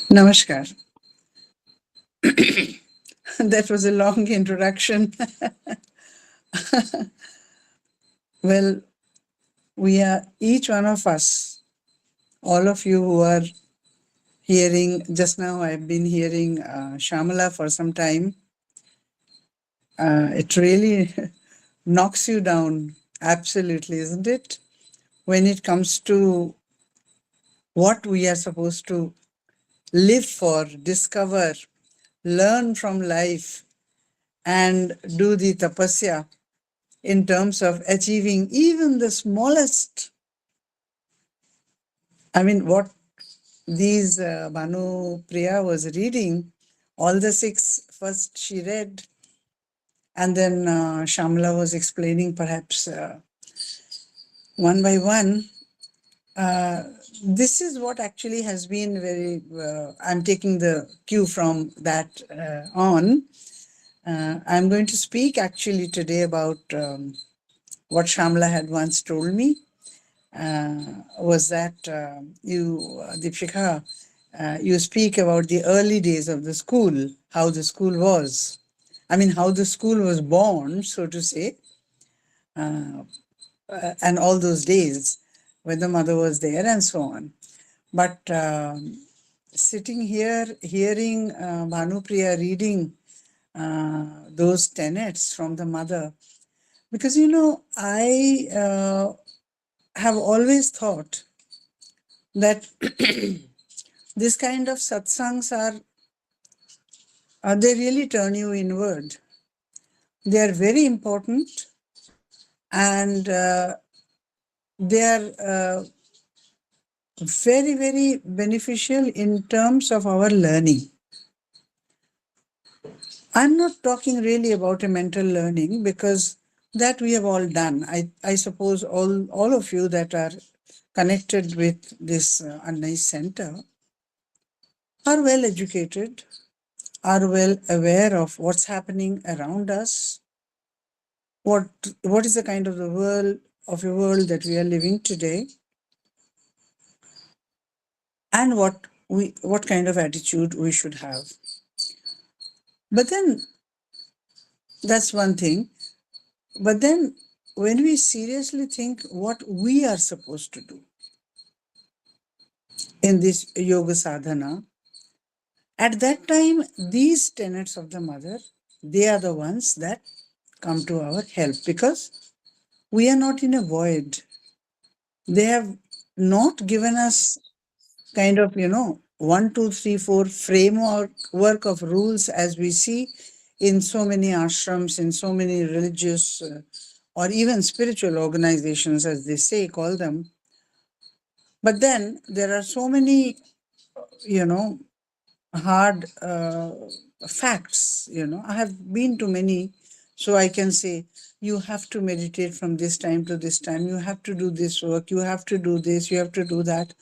Namaskar. That was a long introduction. Well, we are each one of us, all of you who are hearing just now, I've been hearing Shamala for some time. It really knocks you down, absolutely, isn't it? When it comes to what we are supposed to live for, discover, learn from life, and do the tapasya in terms of achieving even the smallest. I mean, what these Banu Priya was reading, all the six first she read, and then Shamla was explaining perhaps one by one. This is what actually has been very, I'm taking the cue from that on. I'm going to speak actually today about what Shamla had once told me. Was that Deepshika, you speak about the early days of the school, how the school was. I mean, how the school was born, so to say, and all those days when the mother was there and so on. But sitting here, hearing Bhanupriya reading those tenets from the mother, because, I have always thought that this kind of satsangs they really turn you inward. They are very important, and they are very, very beneficial in terms of our learning. I'm not talking really about a mental learning, because that we have all done. I suppose all of you that are connected with this Annai Center are well educated, are well aware of what's happening around us, what is the kind of the world that we are living today, and what kind of attitude we should have. But then that's one thing. But then when we seriously think what we are supposed to do in this yoga sadhana, at that time, these tenets of the mother, they are the ones that come to our help, because we are not in a void. They have not given us kind of, 1, 2, 3, 4 framework of rules as we see in so many ashrams, in so many religious or even spiritual organizations, as they say, call them. But then there are so many, hard facts. I have been to many, so I can say, you have to meditate from this time to this time, you have to do this work, you have to do this, you have to do that.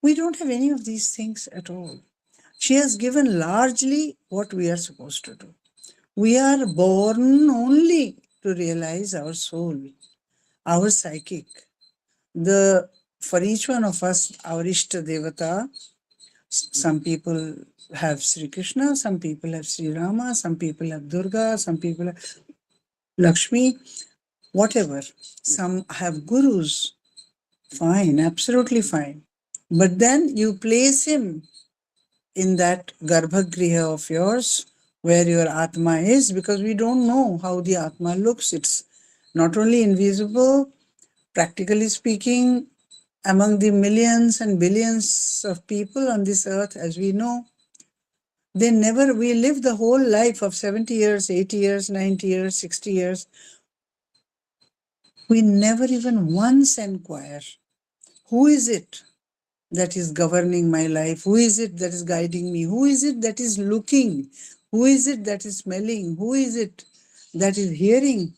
We don't have any of these things at all. She has given largely what we are supposed to do. We are born only to realize our soul, our psychic. For each one of us, our Ishta Devata, some people have Sri Krishna, some people have Sri Rama, some people have Durga, some people have Lakshmi, whatever. Some have gurus. Fine, absolutely fine. But then you place him in that garbhagriha of yours where your Atma is, because we don't know how the Atma looks. It's not only invisible, practically speaking, among the millions and billions of people on this earth, as we know, we live the whole life of 70 years, 80 years, 90 years, 60 years. We never even once inquire, who is it that is governing my life? Who is it that is guiding me? Who is it that is looking? Who is it that is smelling? Who is it that is hearing?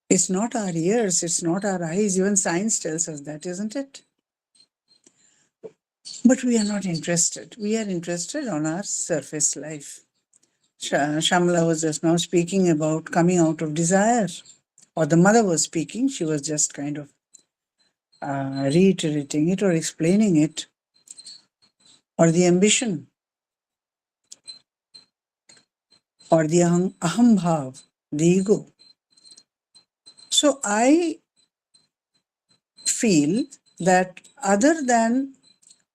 It's not our ears, it's not our eyes. Even science tells us that, isn't it? But we are not interested. We are interested on our surface life. Shamla was just now speaking about coming out of desire, or the mother was speaking. She was just kind of reiterating it or explaining it. or the ambition, or the aham bhav, the ego. So I feel that other than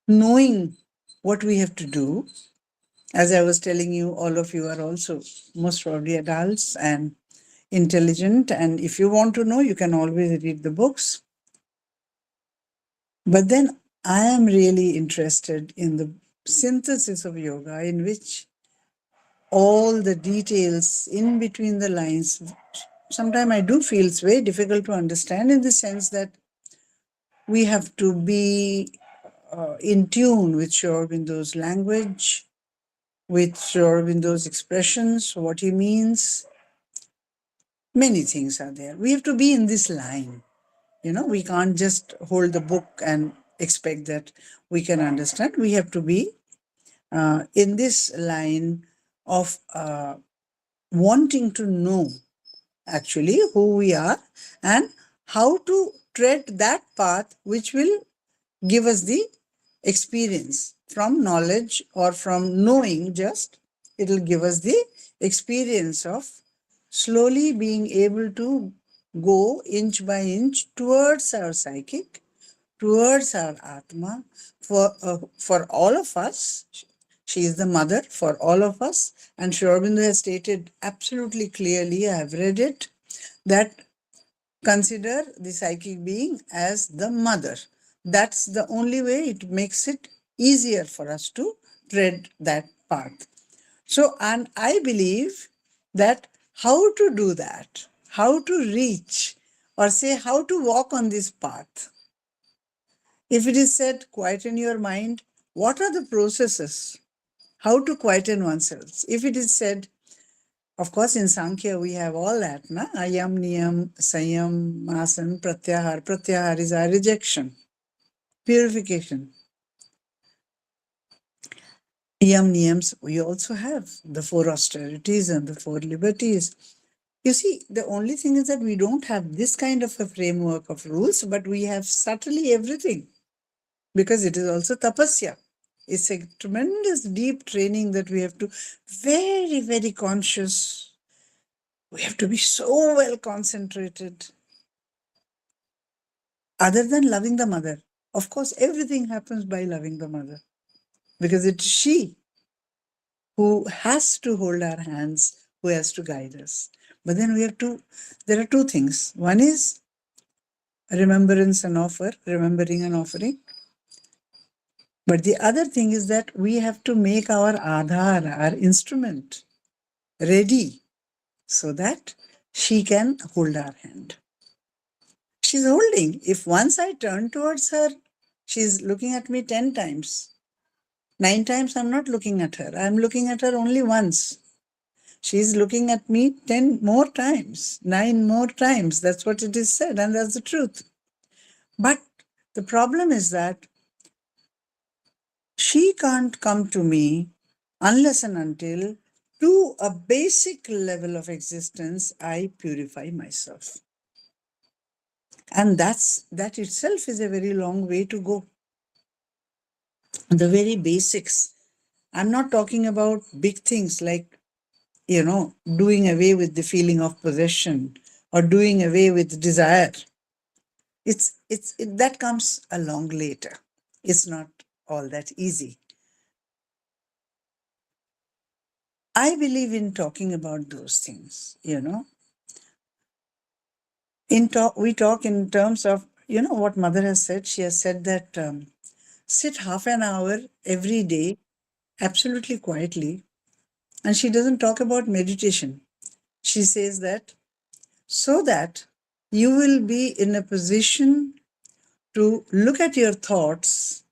knowing what we have to do, as I was telling you, all of you are also most probably adults and intelligent. And if you want to know, you can always read the books. But then I am really interested in the synthesis of yoga, in which all the details in between the lines, sometimes I do feel it's very difficult to understand, in the sense that we have to be in tune with Sri Aurobindo's language, with Sri Aurobindo's expressions, what he means. Many things are there. We have to be in this line. We can't just hold the book and expect that we can understand. We have to be in this line of wanting to know actually who we are and how to tread that path which will give us the experience from knowledge or from knowing. Just it will give us the experience of slowly being able to go inch by inch towards our psychic, towards our Atma. For all of us, she is the mother for all of us. And Sri Aurobindo has stated absolutely clearly, I have read it, that consider the psychic being as the mother. That's the only way it makes it easier for us to tread that path. So, and I believe that how to do that, how to reach, or say how to walk on this path. If it is said, quieten your mind, what are the processes? How to quieten oneself? If it is said, of course, in Sankhya, we have all that, na? Ayam, niyam, sayam, asan, pratyahar. Pratyahar is our rejection, purification. Yam, niyams, we also have the 4 austerities and the 4 liberties. You see, the only thing is that we don't have this kind of a framework of rules, but we have subtly everything, because it is also tapasya. It's a tremendous deep training that we have to very, very conscious. We have to be so well concentrated. Other than loving the mother, of course, everything happens by loving the mother, because it's she who has to hold our hands, who has to guide us. But then there are 2 things. One is remembrance and remembering and offering. But the other thing is that we have to make our Aadhar, our instrument, ready so that she can hold our hand. She's holding. If once I turn towards her, she's looking at me 10 times. 9 times I'm not looking at her. I'm looking at her only once. She's looking at me 10 more times, 9 more times. That's what it is said, and that's the truth. But the problem is that she can't come to me unless and until, to a basic level of existence, I purify myself. And that itself is a very long way to go. The very basics. I'm not talking about big things like, doing away with the feeling of possession or doing away with desire. That comes along later. It's not all that easy. I believe in talking about those things, We talk in terms of, what Mother has said. She has said that sit half an hour every day, absolutely quietly. And she doesn't talk about meditation. She says that so that you will be in a position to look at your thoughts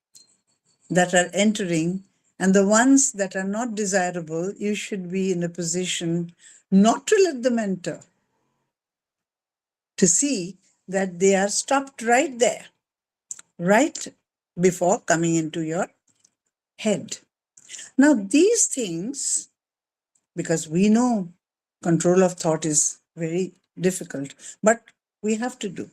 that are entering, and the ones that are not desirable, you should be in a position not to let them enter, to see that they are stopped right there, right before coming into your head. Now, these things, because we know control of thought is very difficult, but we have to do.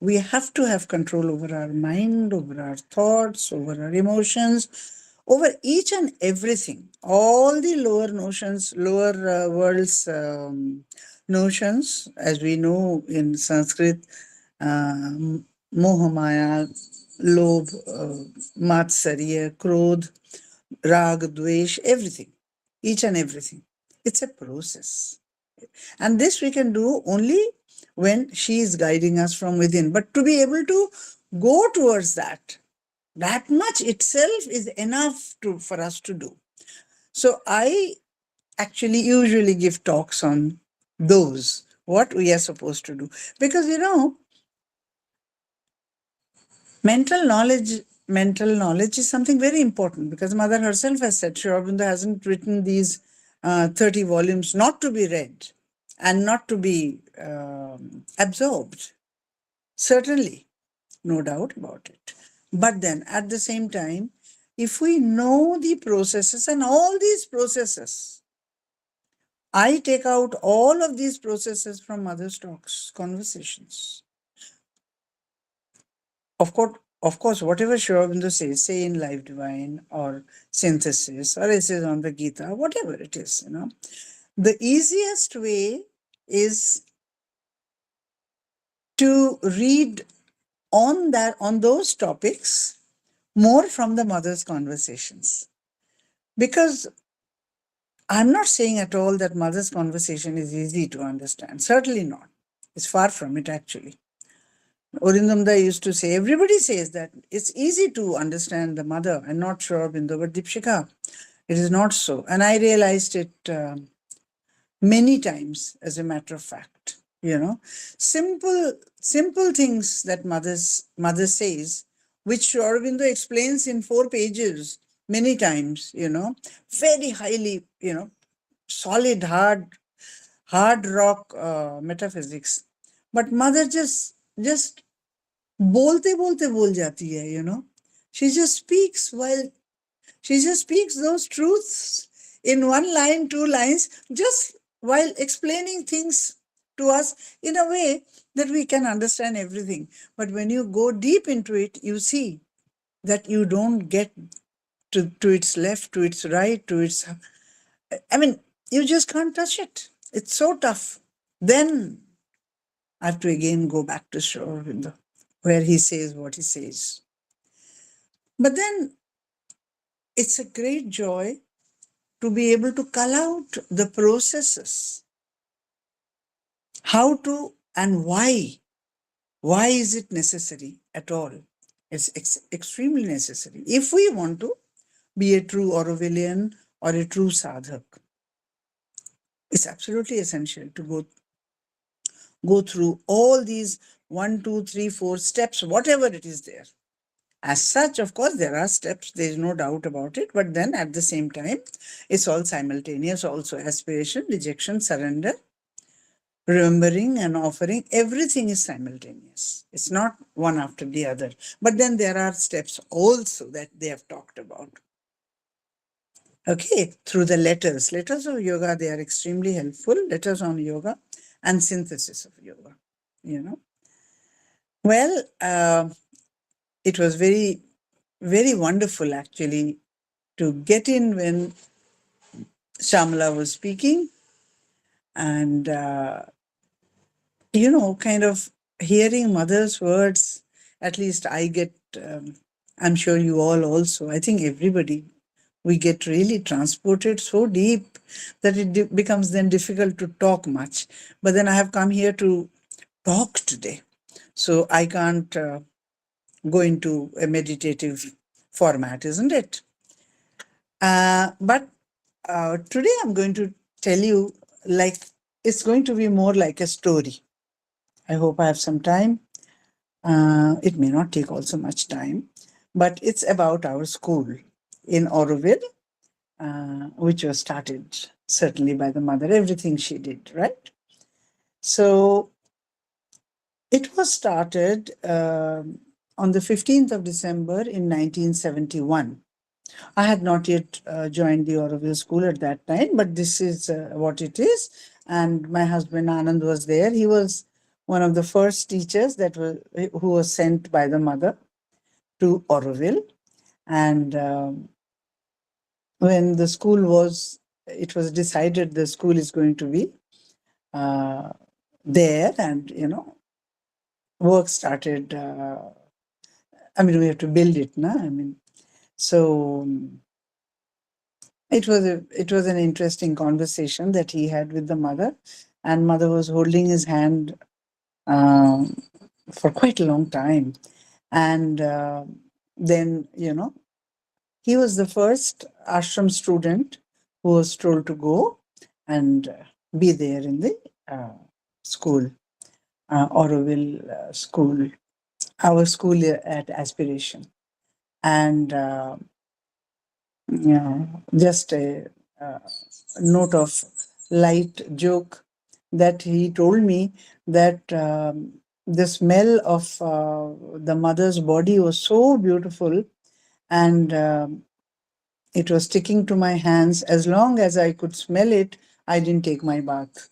We have to have control over our mind, over our thoughts, over our emotions, over each and everything, all the lower notions, lower world's notions, as we know in Sanskrit, moha maya, lobh, matsarya, krodh, rag, dvesh, everything, each and everything. It's a process. And this we can do only when she is guiding us from within. But to be able to go towards that, that much itself is enough for us to do. So I actually usually give talks on those, what we are supposed to do. Because, mental knowledge is something very important, because Mother herself has said, Sri Aurobindo hasn't written these 30 volumes not to be read and not to be absorbed. Certainly, no doubt about it. But then at the same time, if we know the processes and all these processes, I take out all of these processes from Mother's talks, conversations. Of course, whatever Sri Aurobindo says, say in Life Divine or Synthesis or essays on the Gita, whatever it is, the easiest way is to read on those topics more from the Mother's conversations. Because I'm not saying at all that Mother's conversation is easy to understand. Certainly not. It's far from it, actually. Orindamda used to say, everybody says that it's easy to understand the Mother and not Sri Aurobindo, but Deepshika, it is not so. And I realized it many times, as a matter of fact. Simple things that mother says, which Sri Aurobindo explains in 4 pages many times, very highly, solid, hard rock metaphysics. But Mother just bolte bolte bol jati hai, She just speaks those truths in 1 line, 2 lines, just while explaining things to us in a way that we can understand everything. But when you go deep into it, you see that you don't get to its left, to its right, you just can't touch it. It's so tough. Then I have to again go back to Sri Aurobindo, where he says what he says. But then it's a great joy to be able to cull out the processes. How to and why. Why is it necessary at all? It's extremely necessary if we want to be a true Aurovillian or a true sadhak. It's absolutely essential to go through all these 1, 2, 3, 4 steps, whatever it is there. As such, of course, there are steps, there is no doubt about it, but then at the same time, it's all simultaneous also. Aspiration, rejection, surrender, remembering and offering, everything is simultaneous. It's not one after the other. But then there are steps also that they have talked about. Okay, through the letters of yoga, they are extremely helpful. Letters on yoga and synthesis of yoga, Well, it was very, very wonderful actually to get in when Shamala was speaking and, kind of hearing Mother's words. At least I get, I'm sure you all also, I think everybody, we get really transported so deep that it becomes then difficult to talk much. But then I have come here to talk today. So I can't go into a meditative format, isn't it? But today I'm going to tell you, it's going to be more like a story. I hope I have some time. It may not take also much time, but it's about our school in Auroville, which was started certainly by the mother, everything she did, right? So it was started on the 15th of December in 1971. I had not yet joined the Auroville school at that time, but this is what it is. And my husband Anand was there. He was one of the first teachers who was sent by the mother to Auroville. And when the school was, it was decided the school is going to be uh, there, and work started. I mean, we have to build it, na? I mean, so it was an interesting conversation that he had with the mother, and mother was holding his hand um, for quite a long time, and then he was the first ashram student who was told to go and be there in the uh, school, Auroville school, our school at Aspiration. And just a uh, note of light joke that he told me that the smell of the mother's body was so beautiful, and it was sticking to my hands. As long as I could smell it, I didn't take my bath.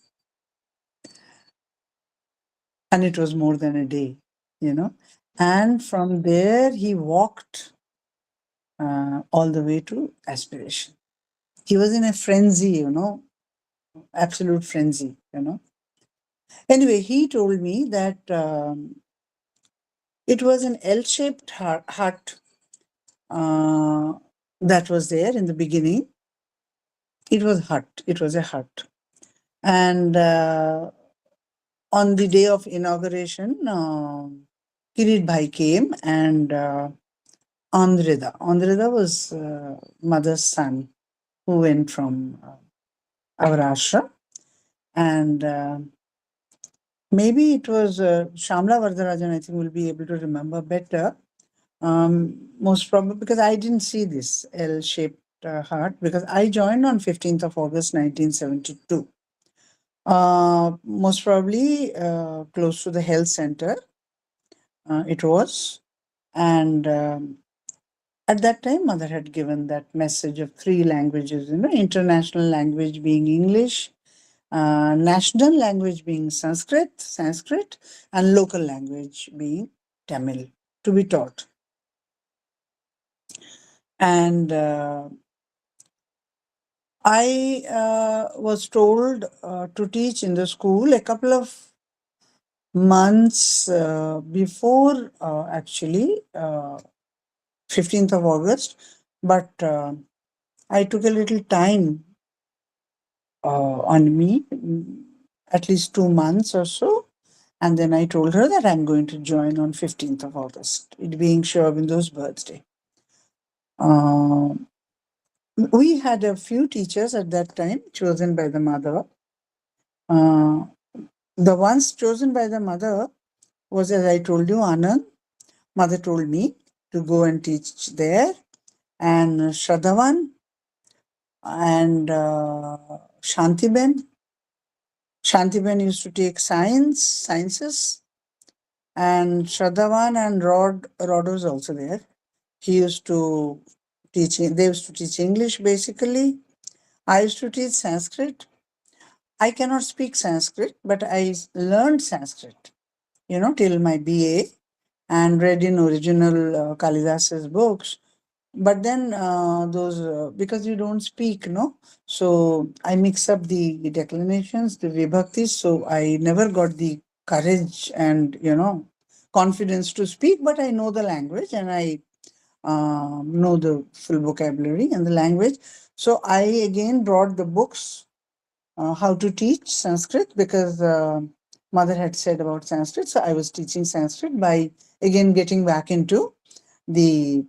And it was more than a day, you know. And from there, he walked all the way to Aspiration. He was in a frenzy, absolute frenzy, Anyway, he told me that it was an L shaped hut uh, that was there in the beginning. It was a hut. And on the day of inauguration, Kirit Bhai came, and Andreda was mother's son who went from our ashram. And maybe it was Shamla Vardarajan, I think will be able to remember better. Most probably because I didn't see this L-shaped hut, because I joined on 15th of August 1972. Most probably close to the health center it was. And at that time, mother had given that message of three languages, international language being English, national language being Sanskrit, and local language being Tamil to be taught. And I was told to teach in the school a couple of months before actually 15th of August, but I took a little time on me, at least 2 months or so. And then I told her that I'm going to join on 15th of August, it being Sri Aurobindo's birthday. We had a few teachers at that time chosen by the mother. The ones chosen by the mother was, as I told you, Anand. Mother told me to go and teach there, and Shraddhavan and Shantiben. Shantiben used to take sciences, and Shraddhavan and Rod was also there. He used to they used to teach English basically. I used to teach Sanskrit. I cannot speak Sanskrit, but I learned Sanskrit, till my BA, and read in original Kalidas's books. But then those, because you don't speak, no? So I mix up the declinations, the vibhaktis. So I never got the courage and, confidence to speak, but I know the language, and I know the full vocabulary and the language. So I again brought the books, how to teach Sanskrit, because mother had said about Sanskrit. So I was teaching Sanskrit by again getting back into the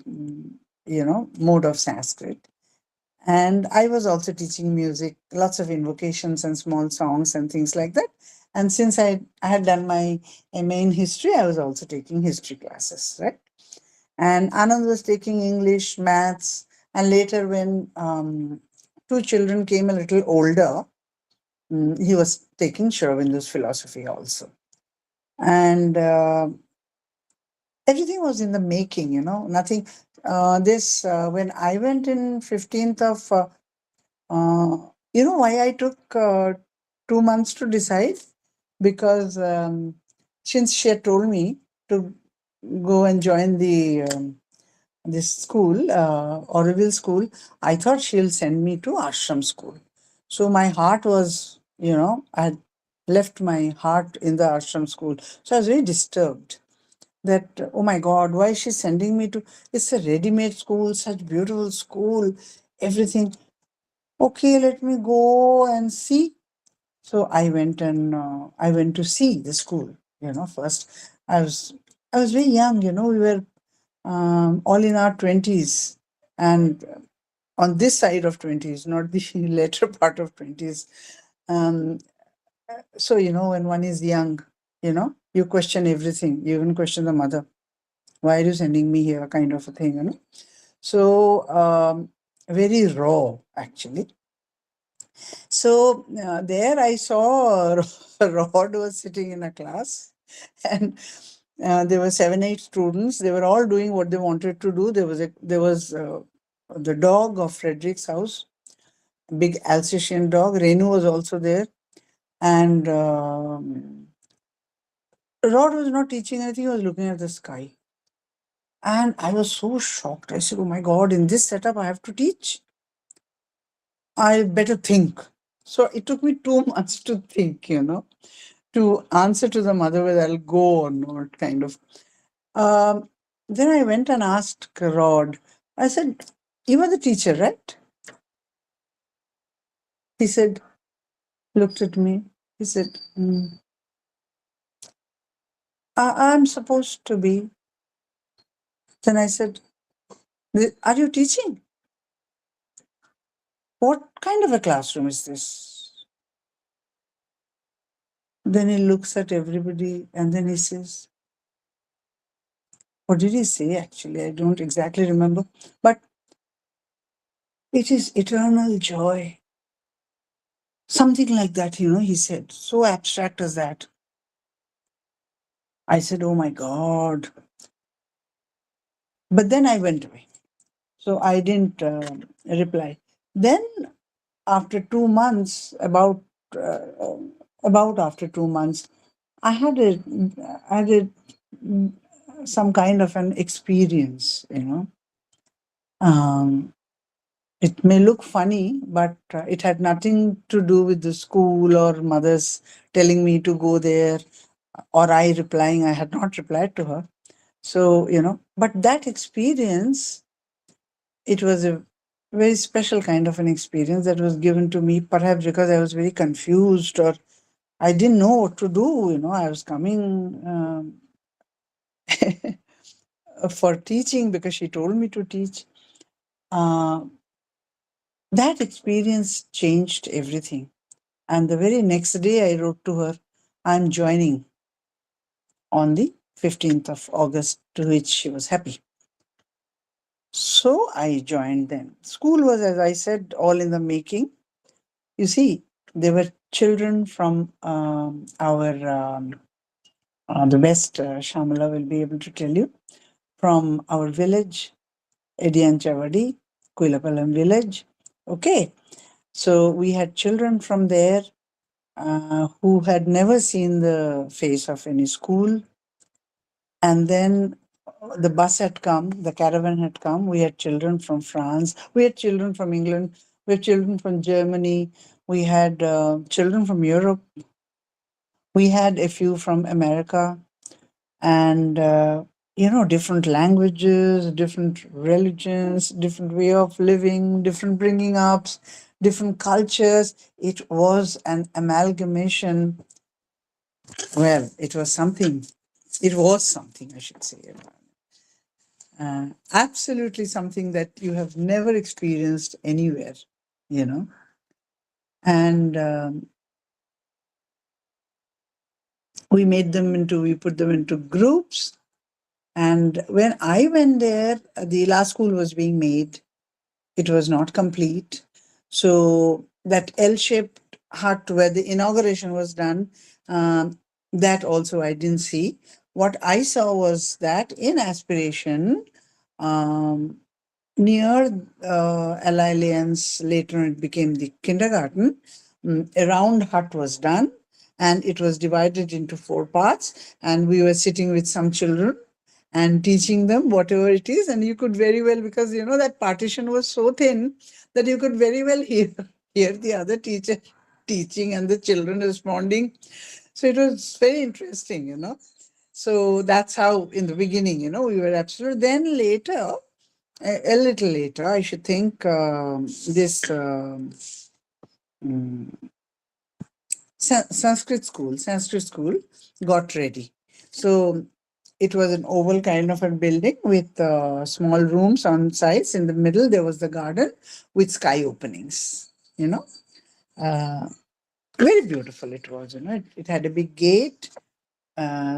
mode of Sanskrit. And I was also teaching music, lots of invocations and small songs and things like that. And since I had done my MA in history, I was also taking history classes, right? And Anand was taking English, maths, and later when two children came a little older, he was taking Sri Aurobindo's philosophy also. And everything was in the making, nothing. When I went in 15th of, why I took 2 months to decide? Because since she had told me to go and join the this school, Auroville school, I thought she'll send me to ashram school. So my heart was, I had left my heart in the ashram school. So I was very disturbed that, oh my God, why is she sending me to, it's a ready-made school, such beautiful school, everything. Okay, let me go and see. So I went to see the school. First I was I was very young. We were all in our 20s, and on this side of 20s, not the later part of 20s. Um, so when one is young, you question everything. You even question the mother. Why are you sending me here? Kind of a thing. So very raw, actually. So there I saw Rod was sitting in a class, and there were 7, 8 students. They were all doing what they wanted to do. There was the dog of Frederick's house, big Alsatian dog. Renu was also there, and Rod was not teaching anything. He was looking at the sky, and I was so shocked. I said, "Oh my God! In this setup, I have to teach. I better think." So it took me 2 months to think. To answer to the mother whether I'll go or not, kind of. Um, then I went and asked Rod. I said, "You are the teacher, right?" He said, looked at me. He said, I'm supposed to be." Then I said, "Are you teaching? What kind of a classroom is this?" Then he looks at everybody and then he says, what did he say actually? I don't exactly remember. But it is eternal joy. Something like that, he said. So abstract as that. I said, oh my God. But then I went away. So I didn't reply. Then after 2 months, about after 2 months, I had some kind of an experience. Um, it may look funny, but it had nothing to do with the school or mothers telling me to go there or I replying. I had not replied to her. So, but that experience, it was a very special kind of an experience that was given to me, perhaps because I was very confused or I didn't know what to do. I was coming for teaching because she told me to teach. Uh, that experience changed everything. And the very next day, I wrote to her, I'm joining on the 15th of August, to which she was happy. So I joined them. School was, as I said, all in the making. You see, there were children from the best, Shamala will be able to tell you, from our village, Edianchavadi, Kuilapalam village. Okay. So we had children from there who had never seen the face of any school. And then the bus had come, the caravan had come. We had children from France, we had children from England, we had children from Germany, we had children from Europe, we had a few from America, and different languages, different religions, different way of living, different bringing ups, different cultures. It was an amalgamation. Well, it was something, I should say. Absolutely something that you have never experienced anywhere, you know. And we put them into groups. And when I went there, the last school was being made. It was not complete. So that L-shaped hut where the inauguration was done, that also I didn't see. What I saw was that in aspiration, um, near Ally Lanes, later it became the kindergarten, a round hut was done and it was divided into 4 parts. And we were sitting with some children and teaching them whatever it is. And you could very well, because that partition was so thin that you could very well hear the other teacher teaching and the children responding. So it was very interesting. So that's how in the beginning, we were absolute. Then later, a little later, I should think, this mm, Sanskrit school got ready. So it was an oval kind of a building with small rooms on sides. In the middle, there was the garden with sky openings. Uh, Very beautiful it was. It had a big gate,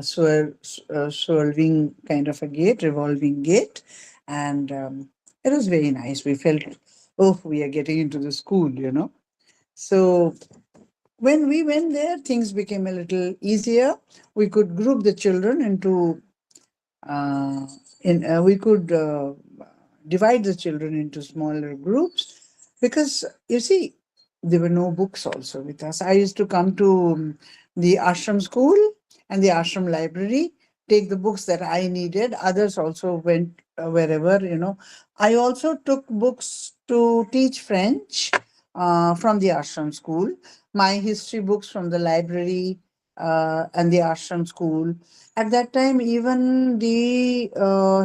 swerving kind of a gate, revolving gate, and it was very nice. We felt, oh, we are getting into the school. So when we went there, things became a little easier. We could group the children into uh, we could divide the children into smaller groups, because you see, there were no books also with us. I used to come to the ashram school and the ashram library, take the books that I needed. Others also went wherever. I also took books to teach French from the ashram school, my history books from the library and the ashram school. At that time, even the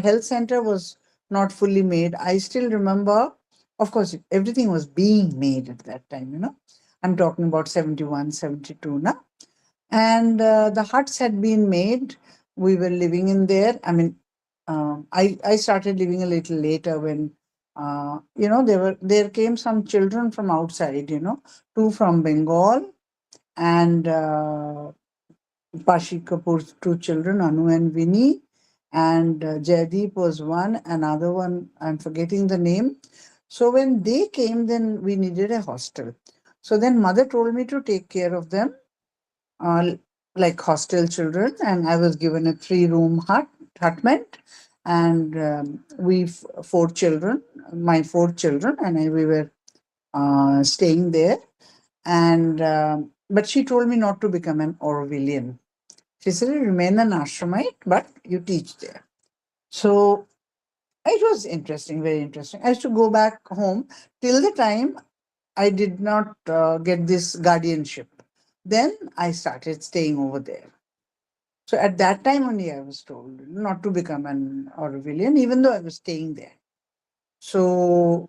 health center was not fully made. I still remember, of course, everything was being made at that time. I'm talking about 71, 72 now. And the huts had been made. We were living in there. I mean, I started living a little later when, there came some children from outside, two from Bengal and Pashi Kapoor's two children, Anu and Vinny, and Jaideep was one, another one, I'm forgetting the name. So when they came, then we needed a hostel. So then mother told me to take care of them, uh, like hostel children, and I was given a 3-room hutment, and four children, my 4 children, and we were staying there. And but she told me not to become an Orwellian. She said, you remain an ashramite, but you teach there. So it was interesting, very interesting. I used to go back home till the time I did not get this guardianship. Then I started staying over there. So at that time only I was told not to become an Orwellian, even though I was staying there. So,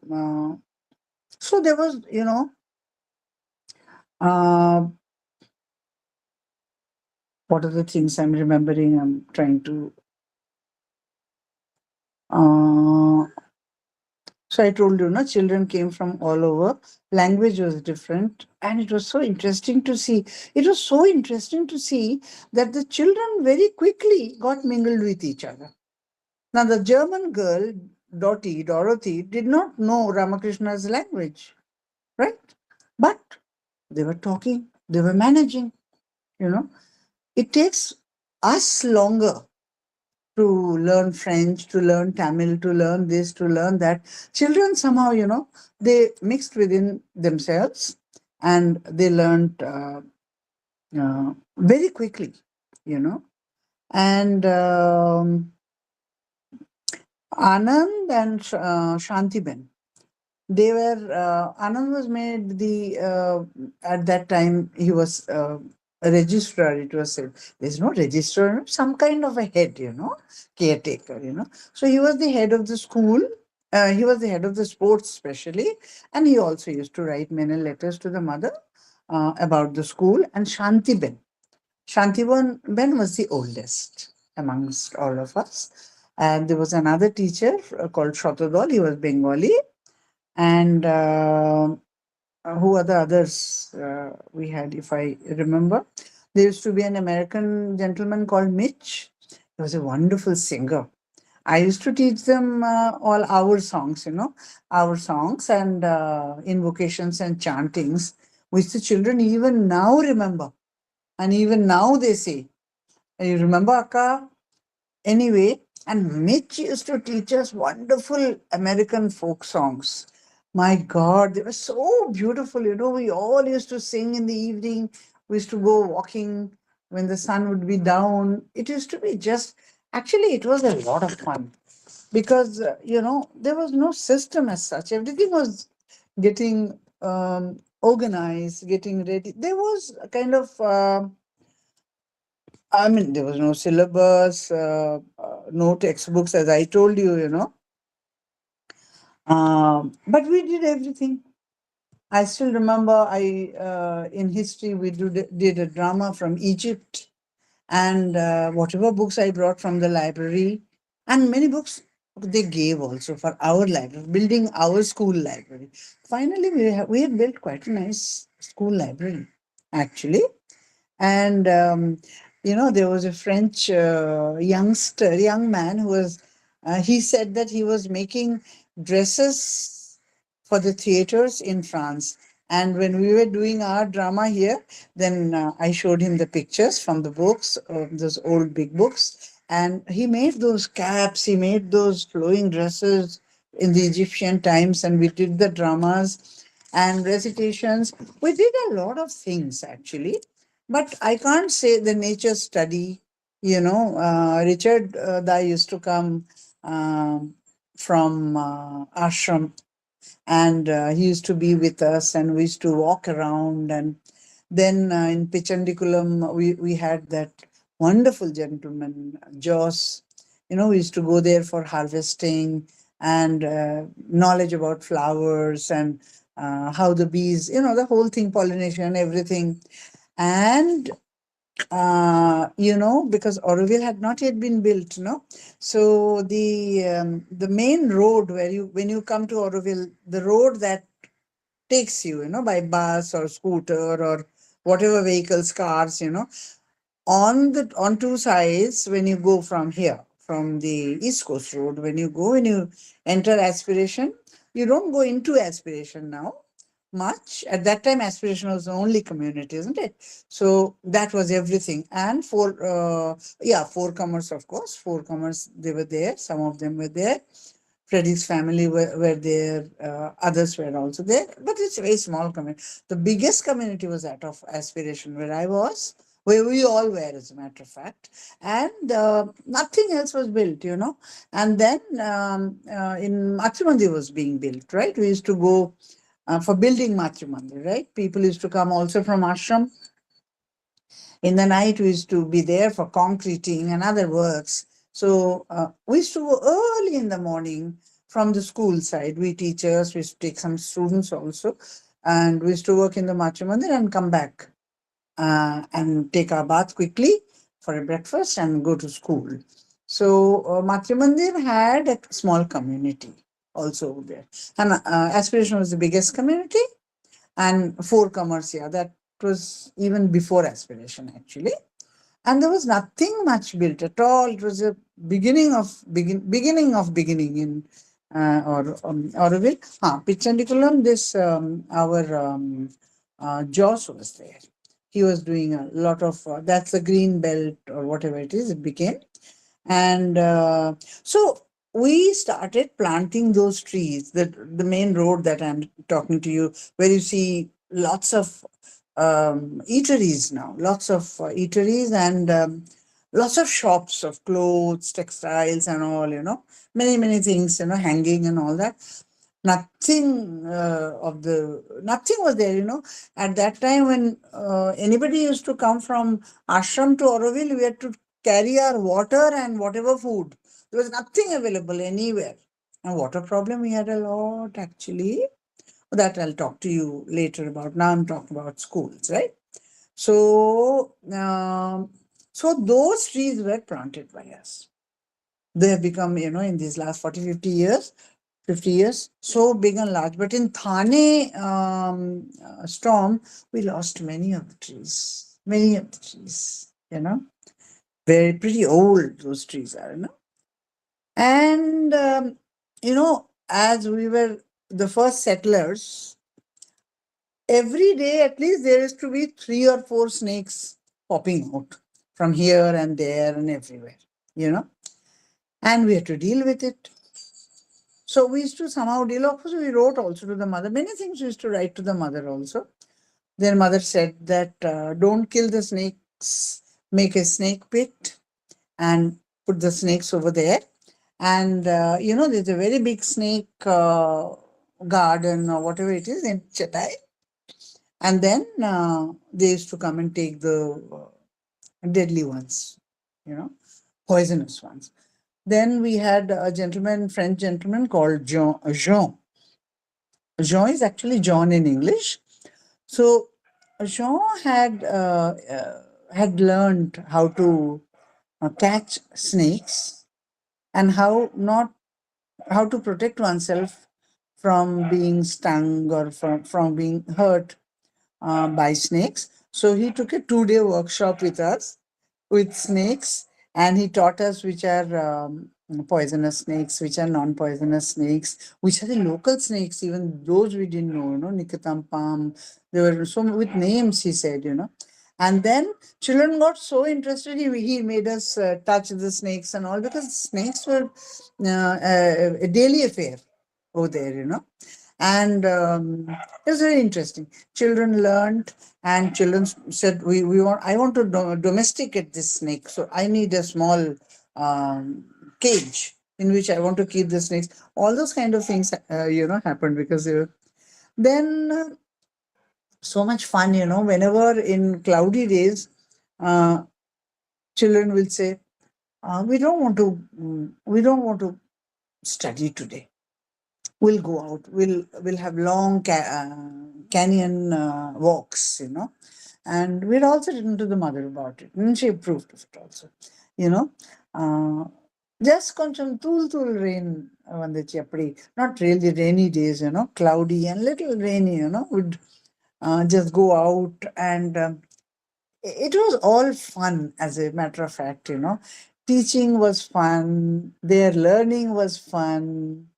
so there was, uh, what are the things I'm remembering? I'm trying to. Uh, So I told you, children came from all over. Language was different. And it was so interesting to see. It was so interesting to see that the children very quickly got mingled with each other. Now, the German girl, Dorothy, did not know Ramakrishna's language, right? But they were talking, they were managing. It takes us longer to learn French, to learn Tamil, to learn this, to learn that. Children somehow, they mixed within themselves and they learned very quickly, you know. And Anand and Shantiben, they were, Anand was made at that time, he was a registrar, it was said. There's no registrar, some kind of a head, caretaker. So he was the head of the school. He was the head of the sports, especially. And he also used to write many letters to the mother about the school. And Shanti Ben was the oldest amongst all of us. And there was another teacher called Shotodol. He was Bengali. And who are the others we had, if I remember? There used to be an American gentleman called Mitch. He was a wonderful singer. I used to teach them all our songs, our songs and invocations and chantings, which the children even now remember. And even now they say, you remember, Akka? Anyway, and Mitch used to teach us wonderful American folk songs. My God, they were so beautiful. We all used to sing in the evening. We used to go walking when the sun would be down. It used to be just, Actually, it was a lot of fun because, there was no system as such. Everything was getting organized, getting ready. There was a kind of, I mean, there was no syllabus, no textbooks, as I told you. But we did everything. I still remember in history, we did a drama from Egypt, and whatever books I brought from the library, and many books they gave also for our library, building our school library. Finally, we had built quite a nice school library, actually. And there was a French young man who was. He said that he was making dresses for the theaters in France. And when we were doing our drama here, then I showed him the pictures from the books, those old big books. And he made those caps, he made those flowing dresses in the Egyptian times, and we did the dramas and recitations. We did a lot of things actually, but I can't say the nature study. Richard Da used to come um, from ashram, and he used to be with us, and we used to walk around. And then in Pichandikulam, we had that wonderful gentleman, Joss. We used to go there for harvesting and knowledge about flowers and how the bees, the whole thing, pollination, everything. And because Auroville had not yet been built, no. So the main road where when you come to Auroville, the road that takes you, by bus or scooter or whatever vehicles, cars, on two sides, when you go from here, from the East Coast Road, when you enter Aspiration, you don't go into Aspiration now much. At that time, Aspiration was the only community, isn't it? So that was everything. And four comers, of course, four comers, they were there. Some of them were there. Reddy's family were there, others were also there, but it's a very small community. The biggest community was that of Aspiration, where I was, where we all were, as a matter of fact. And nothing else was built, And then in Matrimandi was being built, right? We used to go for building Matrimandi, right? People used to come also from ashram. In the night, we used to be there for concreting and other works. So we used to go early in the morning from the school side. We teachers, we used to take some students also, and we used to work in the Matrimandir and come back and take our bath quickly for a breakfast and go to school. So Matrimandir had a small community also over there. And Aspiration was the biggest community, and four comers, yeah, that was even before Aspiration actually. And there was nothing much built at all. It was a beginning in Auroville. Pichandikulam, our Joss was there. He was doing a lot of, that's the green belt or whatever it is, it became. And so we started planting those trees, the main road that I'm talking to you, where you see lots of eateries now, lots of eateries and lots of shops of clothes, textiles, and all, many things, hanging and all that. Nothing was there, At that time, when anybody used to come from ashram to Auroville, we had to carry our water and whatever food. There was nothing available anywhere. And water problem we had a lot actually. That I'll talk to you later about. Now I'm talking about schools, right? So, so those trees were planted by us. They have become, in these last 50 years, so big and large. But in Thane storm, we lost many of the trees, Very pretty old those trees are, And, as we were the first settlers, every day at least there is to be 3 or 4 snakes popping out from here and there and everywhere, and we had to deal with it. So we used to somehow deal. Of course, we wrote also to the mother. Many things we used to write to the mother also. Their mother said that don't kill the snakes, make a snake pit, and put the snakes over there. And, there's a very big snake garden or whatever it is in Chennai. And then they used to come and take the deadly ones, poisonous ones. Then we had a gentleman, French gentleman called Jean. Jean is actually John in English. So Jean had learned how to catch snakes and how to protect oneself from being stung or from being hurt by snakes. So he took a 2-day workshop with us with snakes, and he taught us which are poisonous snakes, which are non-poisonous snakes, which are the local snakes. Even those we didn't know, Nikatam palm. There were so with names, he said. And then children got so interested. He made us touch the snakes and all, because snakes were a daily affair over there. And it was very interesting. Children learned, and children said, I want to domesticate this snake. So I need a small cage in which I want to keep the snakes. All those kind of things, happened because then so much fun, whenever in cloudy days, uh, children will say, we don't want to study today. We'll go out. We'll have long canyon walks. And we'd also written to the mother about it, and she approved of it also. You know, uh, just కొంచెం తూల్ rain vandichi appadi. Not really rainy days, cloudy and little rainy, would just go out, and it was all fun. As a matter of fact, teaching was fun, their learning was fun,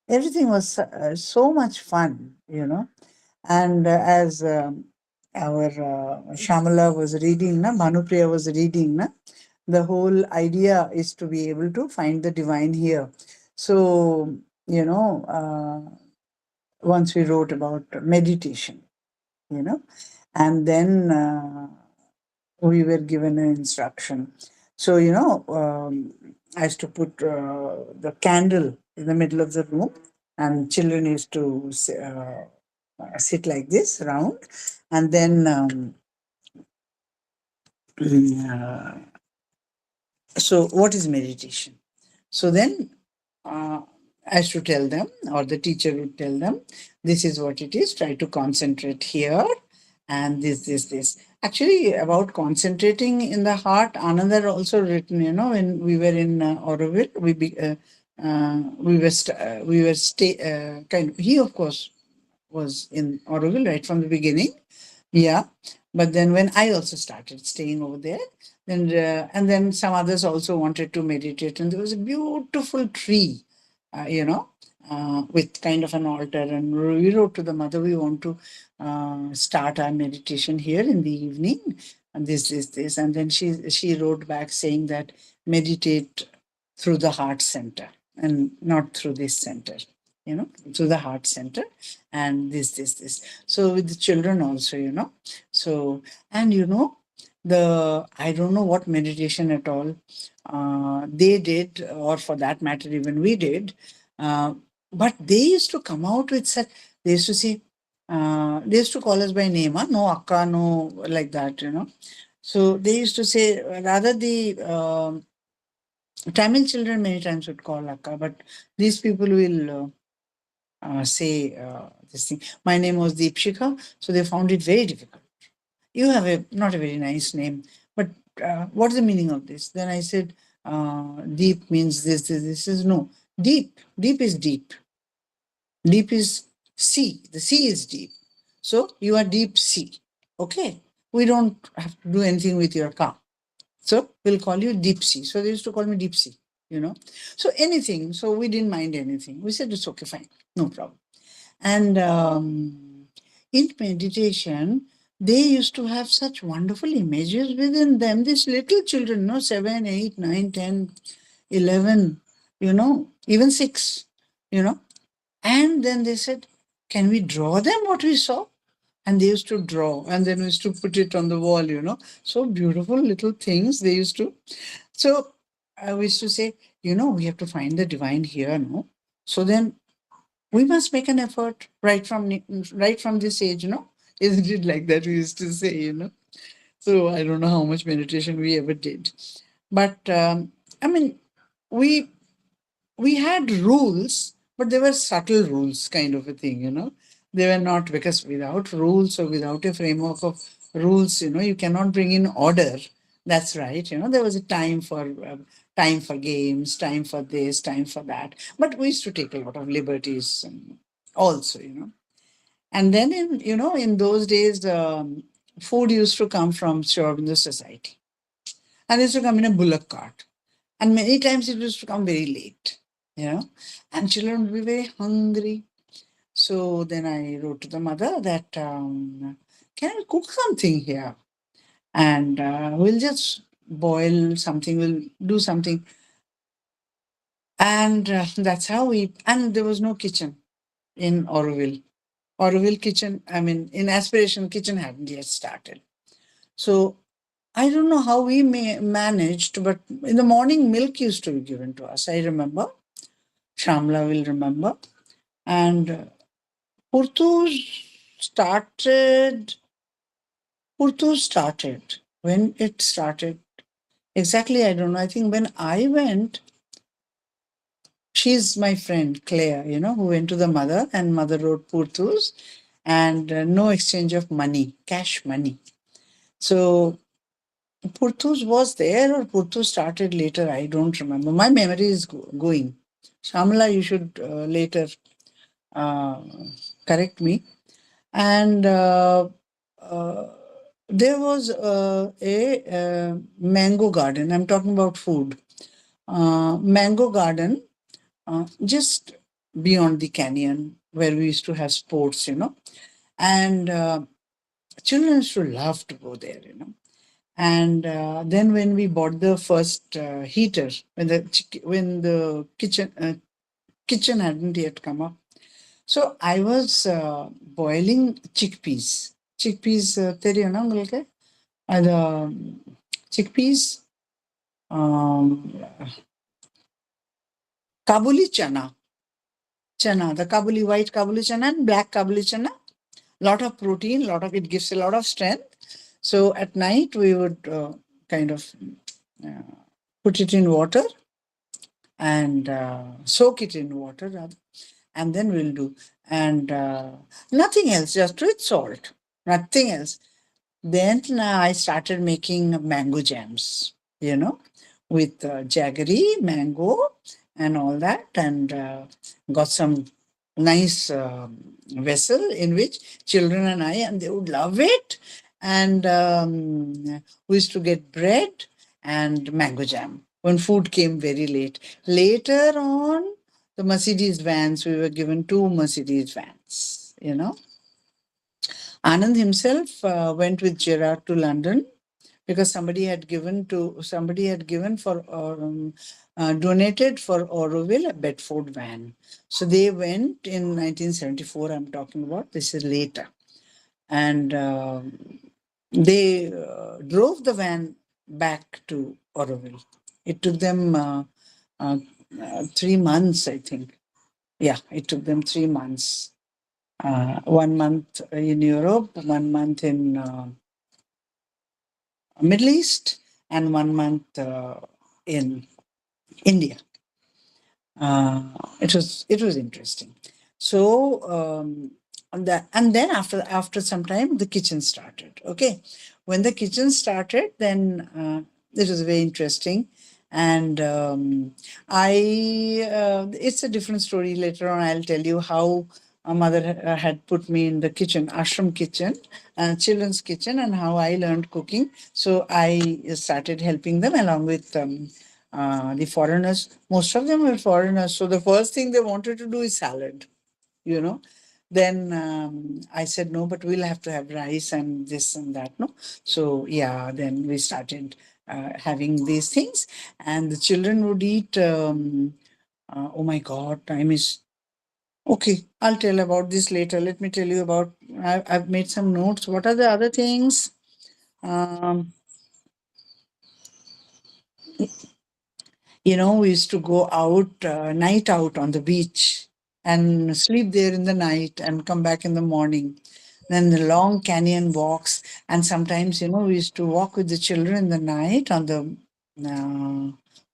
everything was so much fun. And as our Shamala was reading, Bhanupriya was reading, the whole idea is to be able to find the divine here. So, once we wrote about meditation, and then we were given an instruction. So, I used to put the candle in the middle of the room, and children used to sit like this round, and then so what is meditation? So then I used to tell them, or the teacher would tell them, this is what it is, try to concentrate here, and this. Actually, about concentrating in the heart, Anand had also written, when we were in Auroville, we were kind of, he of course was in Auroville right from the beginning. Yeah. But then when I also started staying over there, then and then some others also wanted to meditate, and there was a beautiful tree, with kind of an altar, and we wrote to the mother, we want to start our meditation here in the evening, and this, and then she wrote back saying that meditate through the heart center and not through this center, through the heart center, and this. So with the children also, so, and I don't know what meditation at all they did, or for that matter, even we did. But they used to come out with such, they used to say, they used to call us by name, no akka, no, like that, So they used to say, rather the Tamil children many times would call akka, but these people will say this thing. My name was Deepshika, so they found it very difficult. You have not a very nice name, but what's the meaning of this? Then I said, deep means this. This is no. Deep is deep. Deep is sea. The sea is deep. So you are deep sea. Okay. We don't have to do anything with your car. So we'll call you deep sea. So they used to call me deep sea, So anything. So we didn't mind anything. We said, it's okay, fine. No problem. And in meditation, they used to have such wonderful images within them. These little children, 7, 8, 9, 10, 11, even 6, And then they said, can we draw them what we saw? And they used to draw, and then we used to put it on the wall, So beautiful little things they used to. So I used to say, we have to find the divine here, no? So then we must make an effort right from this age, Isn't it like that we used to say? So I don't know how much meditation we ever did, but I mean, we we had rules, but they were subtle rules, kind of a thing. They were not, because without rules or without a framework of rules, you cannot bring in order. That's right. There was a time for games, time for this, time for that. But we used to take a lot of liberties also. And then in those days, food used to come from Sri Aurobindo Society, and it used to come in a bullock cart. And many times it used to come very late, you know, and children would be very hungry. So then I wrote to the mother that, can we cook something here? And we'll just boil something, we'll do something. And that's how and there was no kitchen in Auroville. Auroville kitchen, I mean, in Aspiration, kitchen hadn't yet started. So I don't know how we managed, but in the morning, milk used to be given to us. I remember. Shamla will remember. And Purtus started. Purtus started. When it started, exactly, I don't know. I think when I went, she's my friend, Claire, who went to the mother, and mother wrote Purtus, and no exchange of money, cash money. So Purtus was there, or Purtus started later. I don't remember. My memory is going. Shamla, you should later uh, correct me. And there was a mango garden. I'm talking about food. Mango garden just beyond the canyon where we used to have sports. And children used to love to go there. And then when we bought the first heater, when the kitchen hadn't yet come up, so I was boiling chickpeas. Chickpeas தெரியும் na உங்களுக்கு? அது chickpeas, um, kabuli chana, the white kabuli chana and black kabuli chana. Lot of protein, it gives a lot of strength. So at night we would kind of put it in water and soak it in water rather, and then we'll do. And nothing else, just with salt, nothing else. Then I started making mango jams, with jaggery, mango, and all that, and got some nice vessel in which children and they would love it. And we used to get bread and mango jam when food came very late. Later on, the Mercedes vans, we were given 2 Mercedes vans. Anand himself went with Gerard to London because somebody had given for donated for Auroville a Bedford van. So they went in 1974. I'm talking about. This is later, and they drove the van back to Auroville. It took them 3 months, I think. Yeah, it took them 3 months. 1 month in Europe, 1 month in Middle East, and 1 month in India. It was interesting. So and then after some time the kitchen started. Okay, when the kitchen started, then it was very interesting. And it's a different story. Later on, I'll tell you how a mother had put me in the kitchen, ashram kitchen, children's kitchen, and how I learned cooking. So I started helping them along with the foreigners. Most of them were foreigners. So the first thing they wanted to do is salad, you know. Then I said, no, but we'll have to have rice and this and that, no? So yeah, then we started having these things, and the children would eat. Oh my God, time is okay. I'll tell about this later. Let me tell you about. I've made some notes. What are the other things? Um, We used to go out, night out on the beach and sleep there in the night and come back in the morning. Then the long canyon walks. And sometimes, we used to walk with the children in the night on the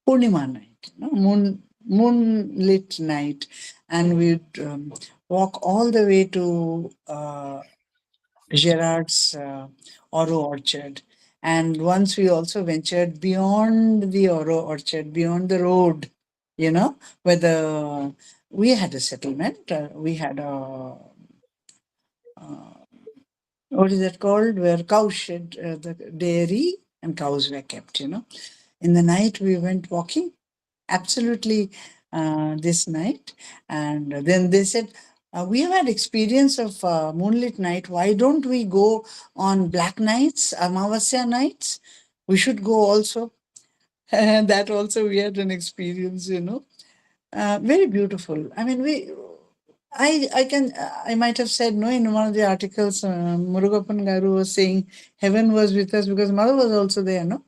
Purnima night, moonlit night. And we'd walk all the way to Gerard's Auro orchard. And once we also ventured beyond the Auro orchard, beyond the road, where we had a settlement. We had a, what is that called? Where cow shed, the dairy and cows were kept, In the night, we went walking, absolutely this night. And then they said, we have had experience of moonlit night. Why don't we go on black nights, Amavasya nights? We should go also. And that also we had an experience, very beautiful. I mean, I might have said no in one of the articles. Murugapan Garu was saying heaven was with us because mother was also there. No,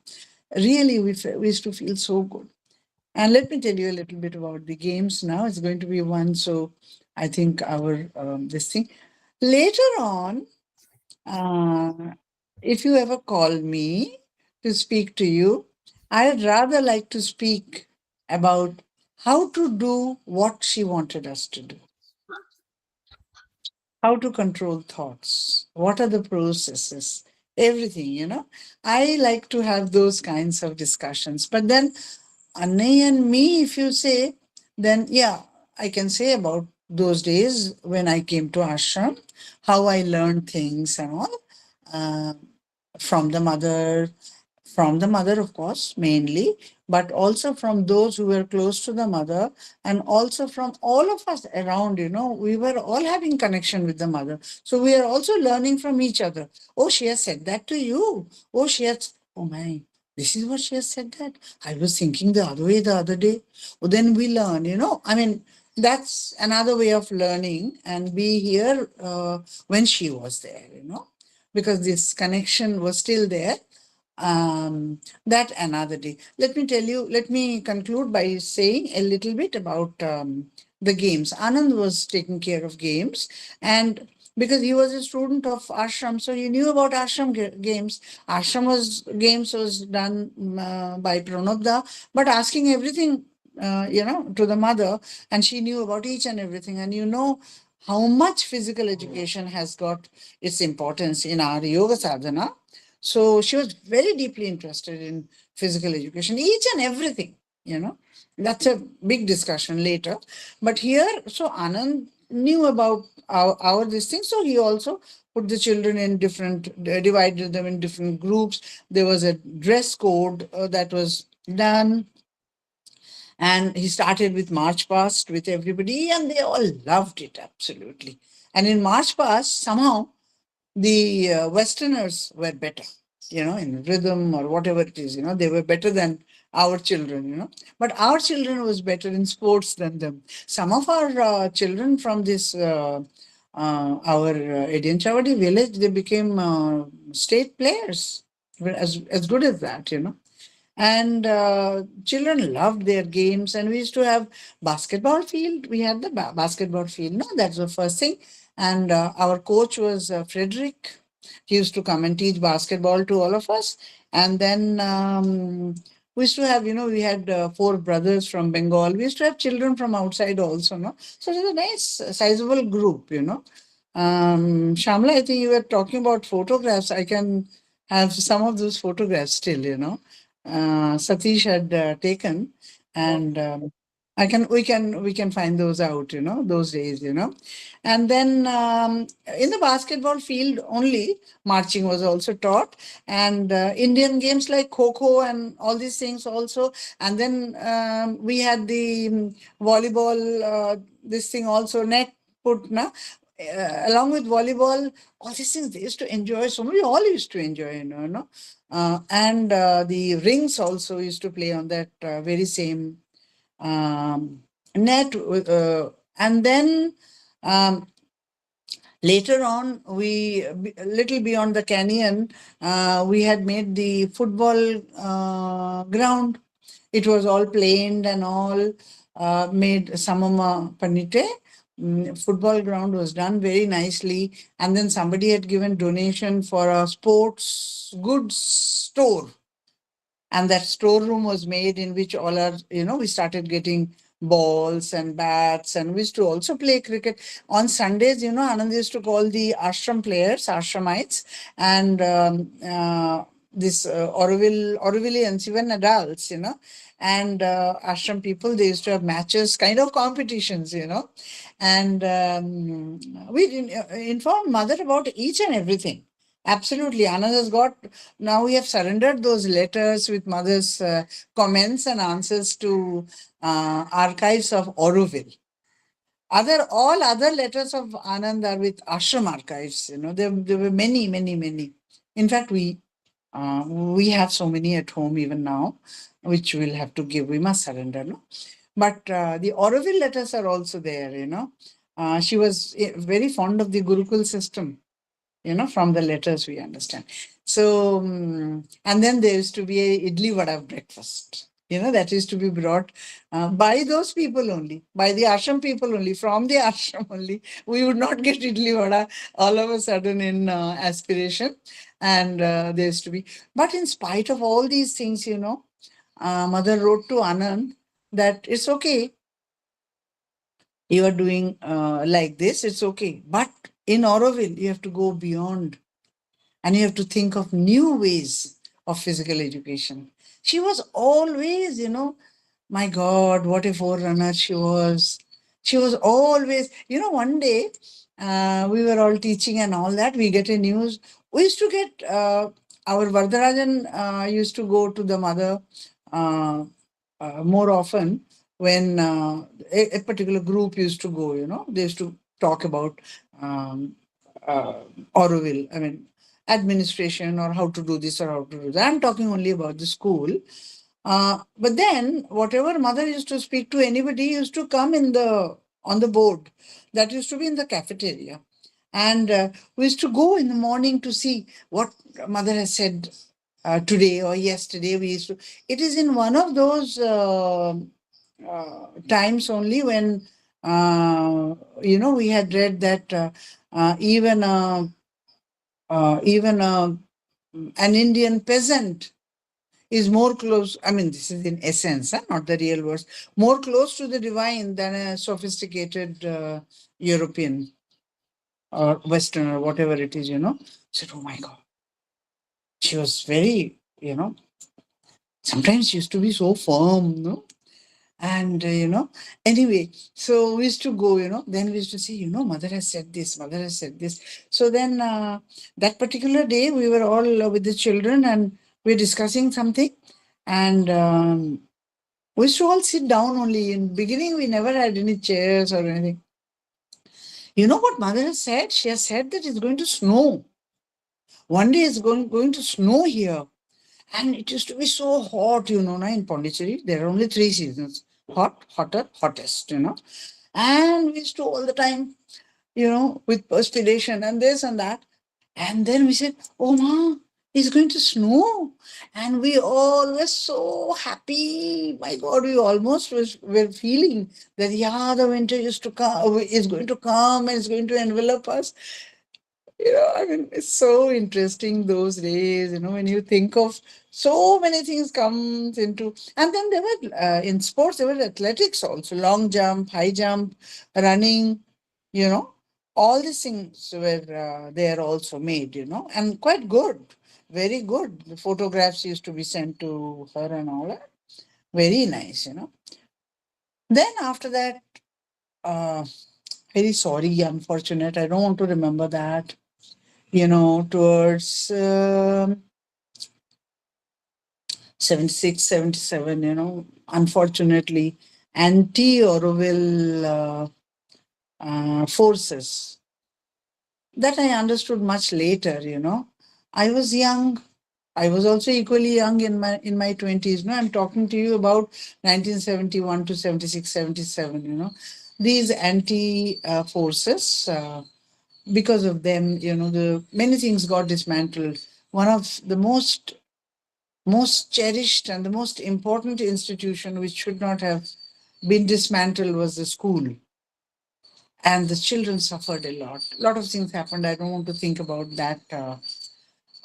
really, we used to feel so good. And let me tell you a little bit about the games now. It's going to be one, so I think our this thing later on. Uh, if you ever call me to speak to you, I'd rather like to speak about how to do what she wanted us to do, how to control thoughts, what are the processes, everything, I like to have those kinds of discussions. But then, Annai and me, if you say, then yeah, I can say about those days when I came to ashram, how I learned things and all uh, from the mother, of course, mainly, but also from those who were close to the mother, and also from all of us around. We were all having connection with the mother. So we are also learning from each other. Oh, she has said that to you. Oh, oh my, this is what she has said that. I was thinking the other way the other day. Oh, then we learn, I mean, that's another way of learning and be here when she was there, because this connection was still there. That another day. Let me conclude by saying a little bit about the games. Anand was taking care of games, and because he was a student of ashram, so he knew about ashram games. Games was done by Pranabda, but asking everything, to the mother, and she knew about each and everything. And how much physical education has got its importance in our yoga sadhana. So she was very deeply interested in physical education, each and everything, That's a big discussion later. But here, so Anand knew about our this thing. So he also put the children in divided them in different groups. There was a dress code that was done. And he started with March Past with everybody, and they all loved it absolutely. And in March Past, somehow the Westerners were better, in rhythm or whatever it is, they were better than our children, But our children was better in sports than them. Some of our children from this, our Edian Chavadi village, they became state players, as good as that, And children loved their games, and we used to have basketball field. We had the basketball field. No, that's the first thing. And our coach was Frederick. He used to come and teach basketball to all of us. And then we used to have, we had 4 brothers from Bengal. We used to have children from outside also, no? So it was a nice, sizable group, Shamla, I think you were talking about photographs. I can have some of those photographs still, Satish had taken, and we can find those out, those days, and then in the basketball field only marching was also taught, and Indian games like kho and all these things also, and then we had the volleyball, this thing also, net put na. Along with volleyball, all these things they used to enjoy. So we all used to enjoy, no? And the rings also used to play on that very same net. And then later on, a little beyond the canyon, we had made the football ground. It was all planed and all made Samama Panite. Football ground was done very nicely. And then somebody had given donation for a sports goods store, and that storeroom was made in which all our, we started getting balls and bats, and we used to also play cricket on Sundays. Anand used to call the ashram players ashramites, and this Aurovillians, even adults, and ashram people, they used to have matches, kind of competitions, and we informed mother about each and everything. Absolutely. Anand has got, now we have surrendered those letters with mother's comments and answers to archives of Auroville. All other letters of Anand are with ashram archives. There were many, many, many. In fact, we have so many at home even now, which we'll have to give. We must surrender, no? But the Auroville letters are also there. She was very fond of the Gurukul system, from the letters we understand. So, and then there used to be a idli vada breakfast, that used to be brought by those people only, by the ashram people only, from the ashram only. We would not get idli vada all of a sudden in aspiration. And there used to be, but in spite of all these things, mother wrote to Anand that it's okay, you are doing like this, it's okay. But in Auroville, you have to go beyond, and you have to think of new ways of physical education. She was always, my God, what a forerunner she was. She was always, one day we were all teaching and all that, we get a news. We used to get, our Vardarajan used to go to the mother more often when a particular group used to go, they used to talk about Auroville, administration, or how to do this or how to do that. I'm talking only about the school. But then whatever mother used to speak to anybody used to come on the board. That used to be in the cafeteria. And we used to go in the morning to see what mother has said today or yesterday. It is in one of those times only when, we had read that even an Indian peasant is more close, this is in essence, not the real words, more close to the divine than a sophisticated European or Western or whatever it is, Said, oh my God. She was very, sometimes she used to be so firm, no? And, anyway, so we used to go, then we used to say, mother has said this, mother has said this. So then that particular day, we were all with the children and we were discussing something. And we used to all sit down only. In beginning, we never had any chairs or anything. You know what mother has said? She has said that it's going to snow. One day it's going to snow here. And it used to be so hot, in Puducherry. There are only 3 seasons. Hot, hotter, hottest, And we used to all the time, with perspiration and this and that. And then we said, oh, Ma, it's going to snow. And we all were so happy. My God, we almost were feeling that, the winter is going to come and it's going to envelop us. It's so interesting those days, when you think of so many things comes into, and then there were, in sports, there were athletics also, long jump, high jump, running, all these things were there also made, and quite good, very good. The photographs used to be sent to her and all that. Very nice, Then after that, very sorry, unfortunate, I don't want to remember that. Towards 76, 77, unfortunately, anti-Auroville forces. That I understood much later, I was young. I was also equally young in my 20s. I'm talking to you about 1971 to 76, 77, These anti-forces, because of them, the many things got dismantled. One of the most most cherished and the most important institution which should not have been dismantled was the school. And the children suffered a lot. A lot of things happened. I don't want to think about that.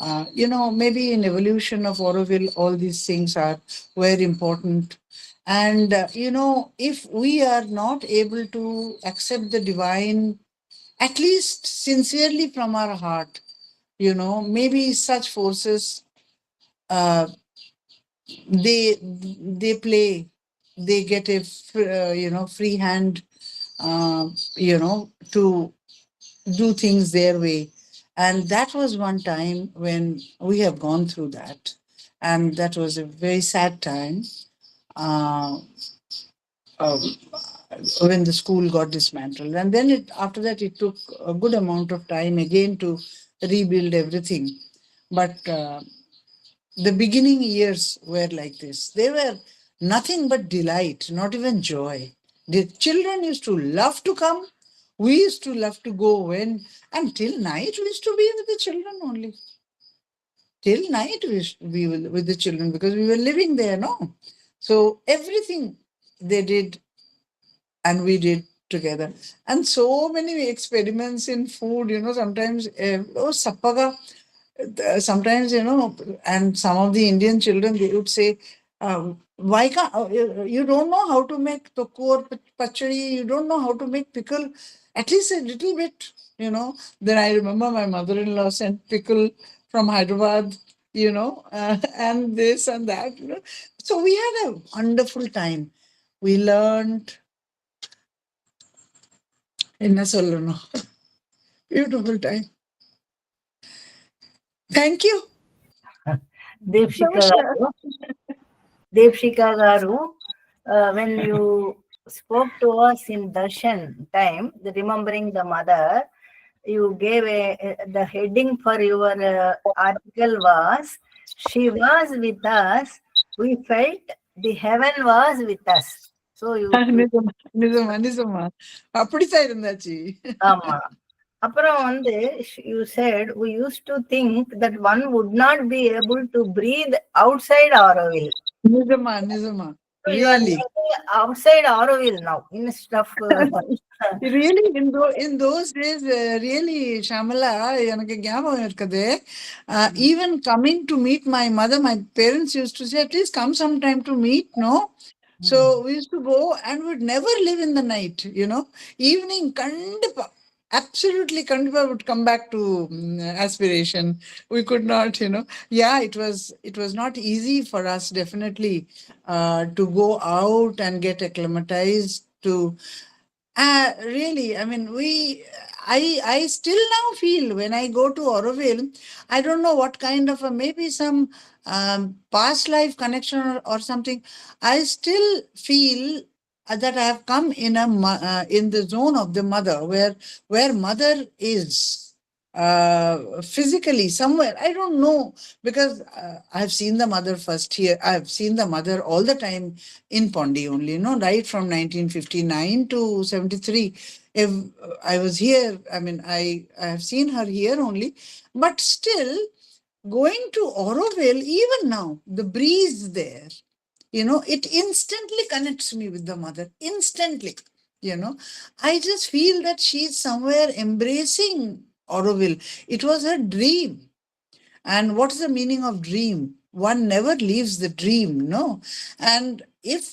Maybe in evolution of Oroville, all these things are very important. And, if we are not able to accept the divine, at least sincerely from our heart, maybe such forces, uh, they play, they get a, free hand, to do things their way. And that was one time when we have gone through that. And that was a very sad time, uh, uh, when the school got dismantled. And then after that, it took a good amount of time again to rebuild everything. But the beginning years were like this. They were nothing but delight, not even joy. The children used to love to come. We used to love to go when, until night, we used to be with the children only. Till night, we used to be with the children because we were living there, no? So everything they did and we did together. And so many experiments in food, sometimes, oh, sappaga, sometimes, and some of the Indian children, they would say, why can't you don't know how to make tokku or pachadi, you don't know how to make pickle, at least a little bit, Then I remember my mother-in-law sent pickle from Hyderabad, and this and that, So we had a wonderful time. We learned, என்ன சொல்லணும், beautiful time. Thank you. Deepshika Namaskar. garu, Deepshika garu, when you spoke to us in darshan time, remembering the mother, you gave the heading for your article was, she was with us, we felt the heaven was with us. So you நிஜமா நிஜமா நிஜமா அப்படித்தான் இருந்தாச்சு. ஆமா. அப்புறம் வந்து you said we used to think that one would not be able to breathe outside Auroville. நிஜமா நிஜமா So you are really living outside Auroville now instead of really in those days, really, Shamala, எனக்கு ஞாபகம் இருக்குது. Even coming to meet my mother, my parents used to say, at least come sometime to meet, no? So we used to go and would never live in the night, evening kandipa, absolutely kandipa would come back to aspiration. We could not, yeah, it was not easy for us, definitely, to go out and get acclimatized to. Really, I mean, I still now feel when I go to Oroville, I don't know what kind of maybe some past life connection or something. I still feel that I have come in in the zone of the mother, where mother is physically somewhere. I don't know, because I've seen the mother first here. I've seen the mother all the time in Pondi only, right from 1959 to 73. If I was here, I mean, I have seen her here only, but still going to Oroville, even now, the breeze there, it instantly connects me with the mother, instantly. I just feel that she's somewhere embracing Oroville. It was her dream. And what's the meaning of dream? One never leaves the dream, no? And if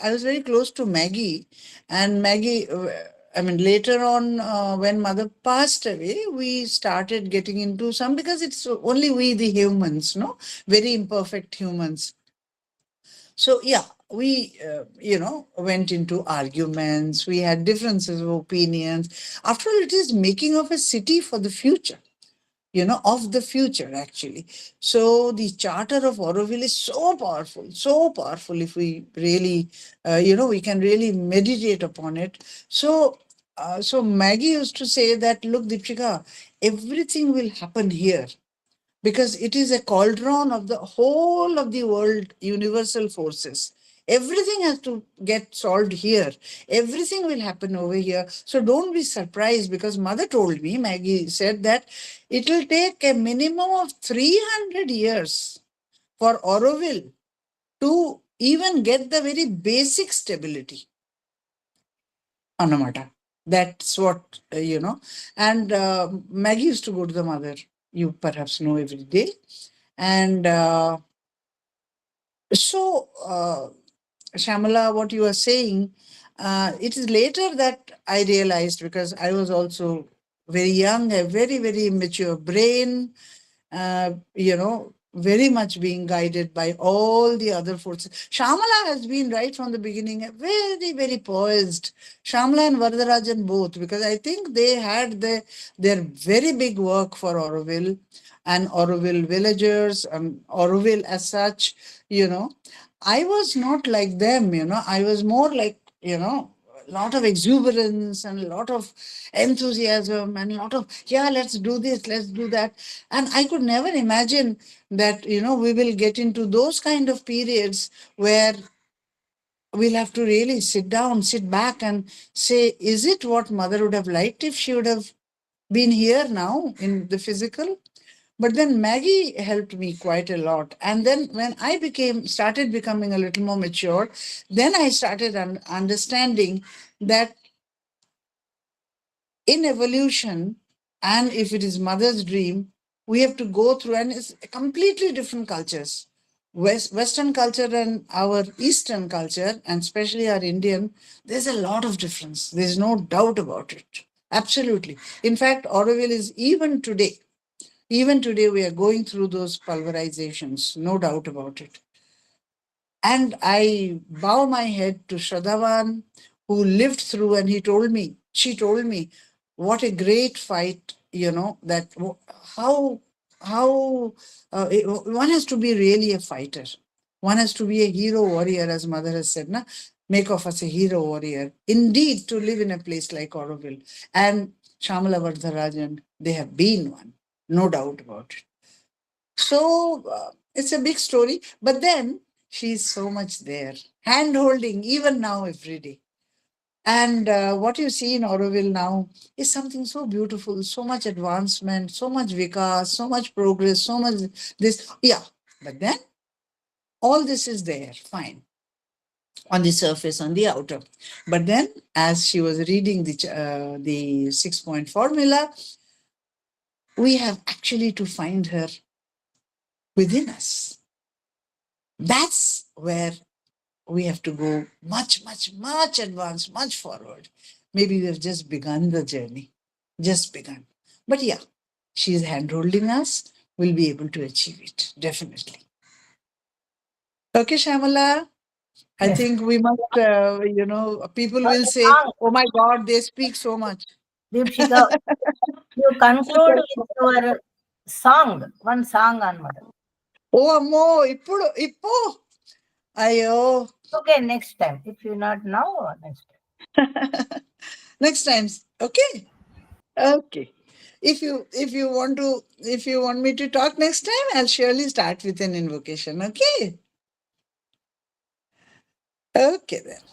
I was very close to Maggie, and Maggie, I mean, later on, when mother passed away, we started getting into some, because it's only we, the humans, no? Very imperfect humans. So, yeah, we, went into arguments. We had differences of opinions. After all, it is making of a city for the future, of the future, actually. So the Charter of Oroville is so powerful, so powerful. If we really, we can really meditate upon it. So, so Maggie used to say that, look, Deepshika, everything will happen here, because it is a cauldron of the whole of the world, universal forces. Everything has to get solved here. Everything will happen over here. So don't be surprised, because mother told me, Maggie said that it will take a minimum of 300 years for Auroville to even get the very basic stability. Anamata. That's what, And Maggie used to go to the mother, you perhaps know, every day. And Shamala, what you are saying, it is later that I realized, because I was also very young, a very, very immature brain, very much being guided by all the other forces. Shamala has been right from the beginning very, very poised. Shamala and Varadarajan both, because I think they had their very big work for Auroville and Auroville villagers and Auroville as such, I was not like them, I was more like, a lot of exuberance and a lot of enthusiasm and a lot of, yeah, let's do this, let's do that. And I could never imagine that, we will get into those kind of periods where we'll have to really sit down, sit back and say, is it what mother would have liked if she would have been here now in the physical? But then Maggie helped me quite a lot. And then when I started becoming a little more mature, then I started understanding that in evolution, and if it is mother's dream, we have to go through, and it's completely different cultures. Western culture and our Eastern culture, and especially our Indian, there's a lot of difference. There's no doubt about it. Absolutely. In fact, Auroville is even today, we are going through those pulverizations, no doubt about it. And I bow my head to Shraddhavan, who lived through, and she told me, what a great fight, that how one has to be really a fighter. One has to be a hero warrior, as mother has said, na? Make of us a hero warrior. Indeed, to live in a place like Auroville. And Shamala Vardharajan, they have been one, no doubt about it. So it's a big story, but then she's so much there, hand holding even now every day. And what you see in Auroville now is something so beautiful, so much advancement, so much vikas, so much progress, so much this. Yeah, but then all this is there, fine, on the surface, on the outer. But then, as she was reading the 6-point formula, we have actually to find her within us. That's where we have to go much, much, much advanced, much forward. Maybe we've just begun the journey, just begun. But yeah, she's hand-holding us. We'll be able to achieve it, definitely. Okay, Shamala, I Yes. think we must, people will A say, song, oh my God, they speak so much. Deepshika, you conclude with your song, one song on mother. Oh, అమ్మో ఇప్పుడు అయ్యో. Okay, next time. If you not now, next time. Next time, okay. Okay. If you want me to talk next time, I'll surely start with an invocation. Okay. Okay then.